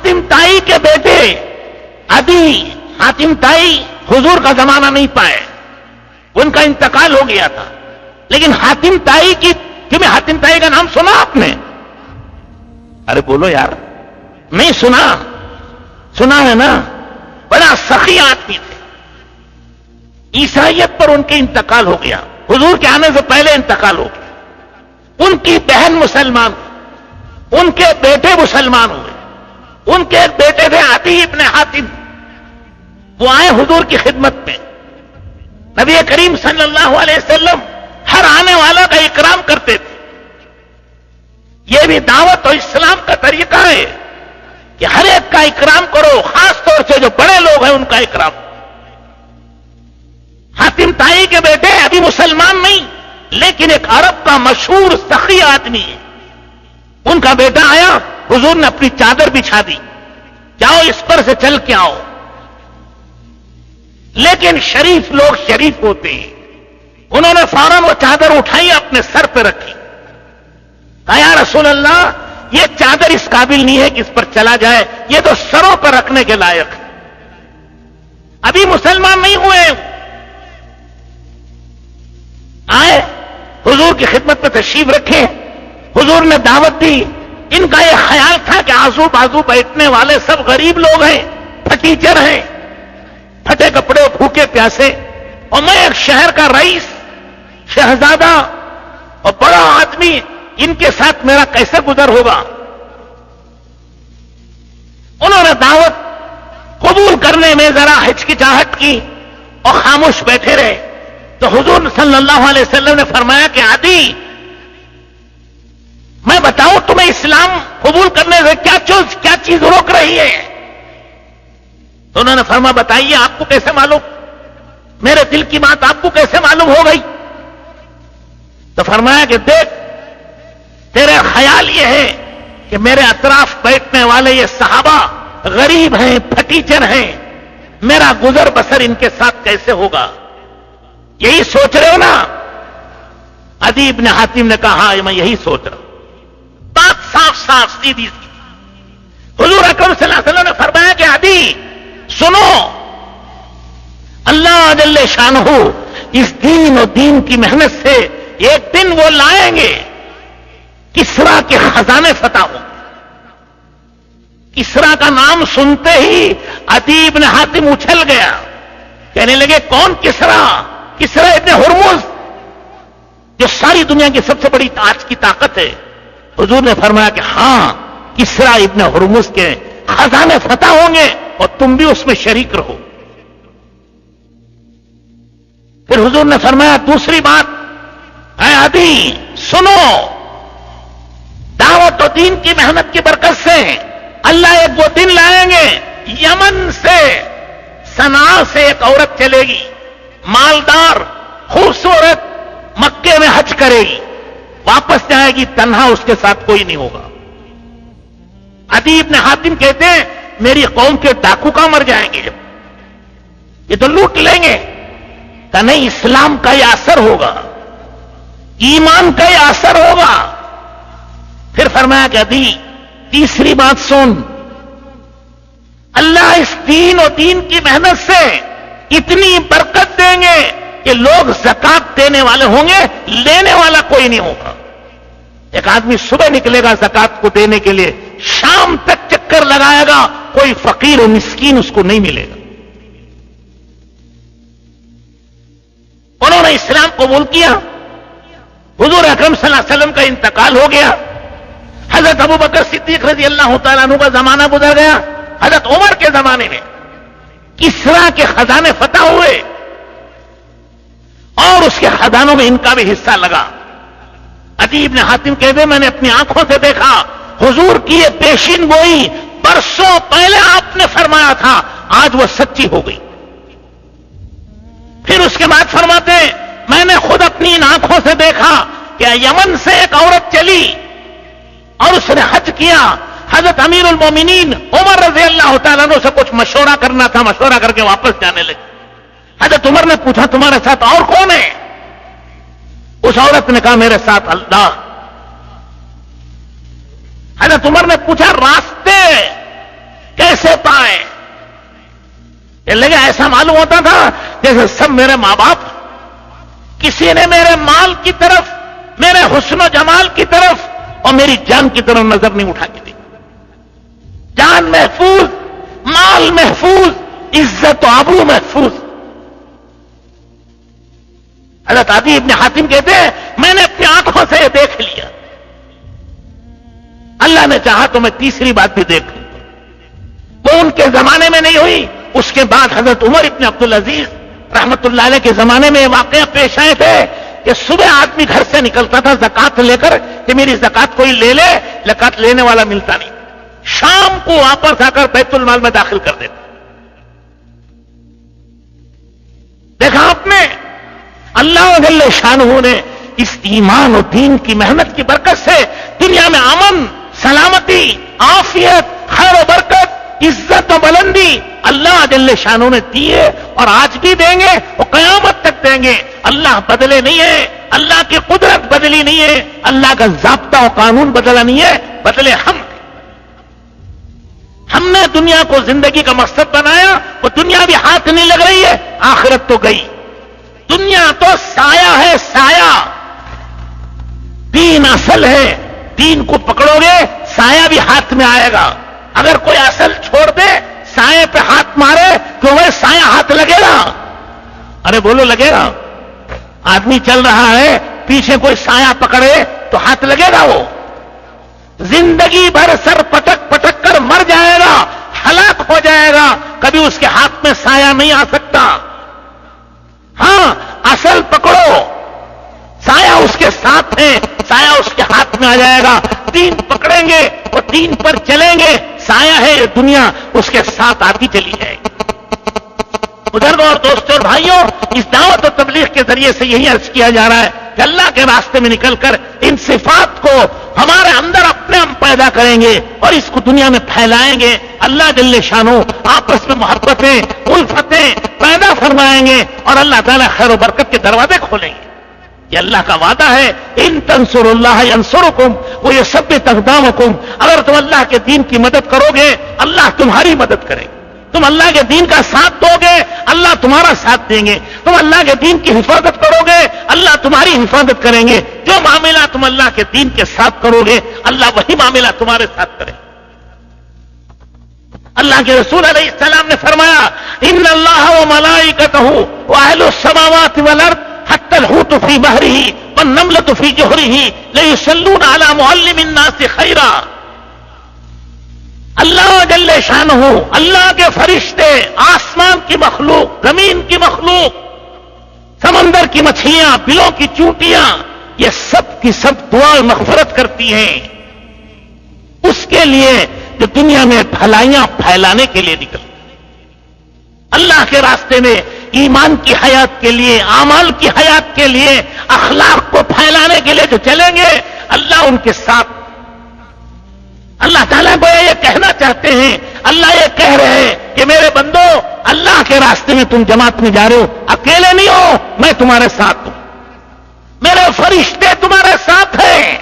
حاتم طائی کے بیٹے عدی حاتم طائی حضور کا زمانہ نہیں پائے، ان کا انتقال ہو گیا تھا، لیکن حاتم طائی کی تمہیں حاتم طائی کا نام سنا آپ نے؟ ارے بولو یار، نہیں سنا؟ سنا ہے نا؟ بڑا سخی آدمی تھے، عیسائیت پر ان کے انتقال ہو گیا، حضور کے آنے سے پہلے انتقال ہو گیا۔ ان کی بہن مسلمان ہوئی، ان کے بیٹے مسلمان ہوئے، ان کے ایک بیٹے تھے عدی ابن حاتم، وہ آئے حضور کی خدمت میں۔ نبی کریم صلی اللہ علیہ وسلم ہر آنے والا کا اکرام کرتے تھے۔ یہ بھی دعوت اور اسلام کا طریقہ ہے کہ ہر ایک کا اکرام کرو، خاص طور سے جو بڑے لوگ ہیں ان کا اکرام۔ حاتم طائی کے بیٹے ابھی مسلمان نہیں، لیکن ایک عرب کا مشہور سخی آدمی ہے، ان کا بیٹا آیا، حضور نے اپنی چادر بچھا دی، جاؤ اس پر سے چل کے آؤ۔ لیکن شریف لوگ شریف ہوتے ہیں، انہوں نے فوراً وہ چادر اٹھائی، اپنے سر پہ رکھی، کہا یا رسول اللہ یہ چادر اس قابل نہیں ہے کہ اس پر چلا جائے، یہ تو سروں پر رکھنے کے لائق ہے، ابھی مسلمان نہیں ہوئے۔ آئے حضور کی خدمت میں تشریف رکھے، حضور نے دعوت دی۔ ان کا یہ خیال تھا کہ آزو بازو بیٹھنے والے سب غریب لوگ ہیں، پھٹیچر ہیں، پھٹے کپڑے، بھوکے پیاسے، اور میں ایک شہر کا رئیس، شہزادہ اور بڑا آدمی، ان کے ساتھ میرا کیسے گزر ہوگا؟ انہوں نے دعوت قبول کرنے میں ذرا ہچکچاہٹ کی اور خاموش بیٹھے رہے، تو حضور صلی اللہ علیہ وسلم نے فرمایا کہ عدی، میں بتاؤں تمہیں اسلام قبول کرنے سے کیا چیز روک رہی ہے؟ تو انہوں نے فرمایا بتائیے، آپ کو کیسے معلوم؟ میرے دل کی بات آپ کو کیسے معلوم ہو گئی؟ تو فرمایا کہ دیکھ، تیرے خیال یہ ہے کہ میرے اطراف بیٹھنے والے یہ صحابہ غریب ہیں، پھٹیچر ہیں، میرا گزر بسر ان کے ساتھ کیسے ہوگا؟ یہی سوچ رہے ہو نا؟ عدی ابن حاتم نے کہا ہاں میں یہی سوچ رہا ہوں۔ بات صاف صاف سیدھی سی۔ حضور اکرم صلی اللہ علیہ وسلم نے فرمایا کہ عدی سنو، اللہ جل شانہ اس دین اور دین کی محنت سے ایک دن وہ لائیں گے، کسرا کے خزانے فتح ہوں۔ کسرا کا نام سنتے ہی عدی ابن حاتم اچھل گیا، کہنے لگے کون کسرا؟ کسرا ابن ہرمز، جو ساری دنیا کی سب سے بڑی آج کی طاقت ہے۔ حضور نے فرمایا کہ ہاں، کسرا ابن ہرمز کے خزانے فتح ہوں گے اور تم بھی اس میں شریک رہو۔ پھر حضور نے فرمایا دوسری بات، اے عدی سنو، دعوت و دین کی محنت کی برکت سے اللہ ایک وہ دن لائیں گے، یمن سے صنعاء سے ایک عورت چلے گی، مالدار، خوبصورت، مکے میں حج کرے گی، واپس جائے گی تنہا، اس کے ساتھ کوئی نہیں ہوگا۔ عدی ابن حاتم کہتے ہیں میری قوم کے ڈاکو کہاں مر جائیں گے، یہ تو لوٹ لیں گے۔ کہ نہیں، اسلام کا یہ اثر ہوگا، ایمان کا یہ اثر ہوگا۔ پھر فرمایا کہ عدی تیسری بات سن، اللہ اس دین اور دین کی محنت سے اتنی برکت دیں گے کہ لوگ زکات دینے والے ہوں گے، لینے والا کوئی نہیں ہوگا۔ ایک آدمی صبح نکلے گا زکات کو دینے کے لیے، شام تک چکر لگائے گا، کوئی فقیر و مسکین اس کو نہیں ملے گا۔ انہوں نے اسلام قبول کیا، حضور اکرم صلی اللہ علیہ وسلم کا انتقال ہو گیا، حضرت ابو بکر صدیق رضی اللہ تعالیٰ عنہ کا زمانہ گزر گیا، حضرت عمر کے زمانے میں کسرا کے خزانے فتح ہوئے اور اس کے خزانوں میں ان کا بھی حصہ لگا۔ عدی ابن حاتم کہتے میں نے اپنی آنکھوں سے دیکھا، حضور کی یہ پیشین گوئی برسوں پہلے آپ نے فرمایا تھا، آج وہ سچی ہو گئی۔ پھر اس کے بعد فرماتے ہیں میں نے خود اپنی ان آنکھوں سے دیکھا کہ یمن سے ایک عورت چلی اور اس نے حج کیا، حضرت امیر المومنین عمر رضی اللہ تعالیٰ عنہ سے کچھ مشورہ کرنا تھا، مشورہ کر کے واپس جانے لگے۔ حضرت عمر نے پوچھا تمہارے ساتھ اور کون ہے؟ اس عورت نے کہا میرے ساتھ اللہ۔ حضرت عمر نے پوچھا راستے لگا ایسا معلوم ہوتا تھا جیسے سب میرے ماں باپ، کسی نے میرے مال کی طرف، میرے حسن و جمال کی طرف اور میری جان کی طرف نظر نہیں اٹھا کے دی. جان محفوظ، مال محفوظ، عزت و آبرو محفوظ. حضرت عدی ابن حاتم کہتے ہیں میں نے اپنی آنکھوں سے یہ دیکھ لیا، اللہ نے چاہا تو میں تیسری بات بھی دیکھ لوں. وہ ان کے زمانے میں نہیں ہوئی. اس کے بعد حضرت عمر ابن عبدالعزیز رحمت اللہ علیہ کے زمانے میں واقعہ پیش آئے تھے کہ صبح آدمی گھر سے نکلتا تھا زکات لے کر کہ میری زکات کوئی لے لے، زکات لینے والا ملتا نہیں. شام کو واپس آ کر بیت المال میں داخل کر دیتا. دیکھا آپ نے اللہ جل شانہ نے اس ایمان اور دین کی محنت کی برکت سے دنیا میں امن، سلامتی، عافیت، خیر و برکت، عزت و بلندی اللہ جل شانہ نے دی ہے اور آج بھی دیں گے اور قیامت تک دیں گے. اللہ بدلے نہیں ہے، اللہ کی قدرت بدلی نہیں ہے، اللہ کا ضابطہ و قانون بدلا نہیں ہے، بدلے ہم نے دنیا کو زندگی کا مقصد بنایا. وہ دنیا بھی ہاتھ نہیں لگ رہی ہے، آخرت تو گئی. دنیا تو سایہ ہے، سایہ. دین اصل ہے، دین کو پکڑو گے سایہ بھی ہاتھ میں آئے گا. اگر کوئی اصل چھوڑ دے، سائے پہ ہاتھ مارے تو وہ سایہ ہاتھ لگے گا. ارے بولو لگے گا؟ آدمی چل رہا ہے پیچھے کوئی سایہ پکڑے تو ہاتھ لگے گا. وہ زندگی بھر سر پٹک پٹک کر مر جائے گا، ہلاک ہو جائے گا، کبھی اس کے ہاتھ میں سایہ نہیں آ سکتا. ہاں اصل پکڑو، سایہ اس کے ساتھ ہے، سایہ اس کے ہاتھ میں آ جائے گا. دین پکڑیں گے اور دین پر چلیں گے، سایہ ہے دنیا اس کے ساتھ آتی چلی جائے گی. بزرگوں اور دوستوں اور بھائیوں، اس دعوت و تبلیغ کے ذریعے سے یہی عرض کیا جا رہا ہے کہ اللہ کے راستے میں نکل کر ان صفات کو ہمارے اندر اپنے ہم پیدا کریں گے اور اس کو دنیا میں پھیلائیں گے. اللہ جل شانہ آپس میں محبتیں، الفتیں پیدا فرمائیں گے اور اللہ تعالیٰ خیر و برکت کے دروازے کھولیں گے. یہ اللہ کا وعدہ ہے، ان تنصر اللہ ینصرکم ویثبت اقدامکم. اگر تم اللہ کے دین کی مدد کرو گے اللہ تمہاری مدد کرے گا. تم اللہ کے دین کا ساتھ دو گے اللہ تمہارا ساتھ دیں گے. تم اللہ کے دین کی حفاظت کرو گے اللہ تمہاری حفاظت کریں گے. جو معاملہ تم اللہ کے دین کے ساتھ کرو گے اللہ وہی معاملہ تمہارے ساتھ کرے. اللہ کے رسول علیہ السلام نے فرمایا ان اللہ وملائکتہ واہل السماوات والارض حتى الحوت في بحره والنملة في جحره ليصلون على معلم الناس خيرا. اللہ جل شانہ، اللہ کے فرشتے، آسمان کی مخلوق، زمین کی مخلوق، سمندر کی مچھلیاں، بلوں کی چونٹیاں، یہ سب کی سب دعا مغفرت کرتی ہیں اس کے لیے جو دنیا میں بھلائیاں پھیلانے کے لیے نکل اللہ کے راستے میں ایمان کی حیات کے لیے، اعمال کی حیات کے لیے، اخلاق کو پھیلانے کے لیے جو چلیں گے اللہ ان کے ساتھ. اللہ تعالیٰ کو یہ کہنا چاہتے ہیں، اللہ یہ کہہ رہے ہیں کہ میرے بندو اللہ کے راستے میں تم جماعت میں جا رہے ہو، اکیلے نہیں ہو، میں تمہارے ساتھ ہوں. میرے فرشتے تمہارے ساتھ ہیں،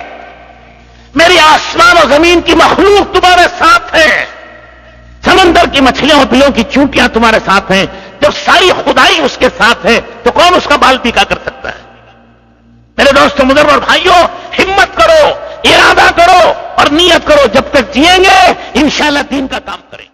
میری آسمان و زمین کی مخلوق تمہارے ساتھ ہے، سمندر کی مچھلیاں اور بلوں کی چونٹیاں تمہارے ساتھ ہیں. جب ساری خدائی اس کے ساتھ ہے تو کون اس کا بال پیکا کر سکتا ہے؟ میرے دوستوں، بزرگوں اور بھائیوں، ہمت کرو، ارادہ کرو اور نیت کرو، جب تک جیئیں گے انشاءاللہ دین کا کام کریں گے.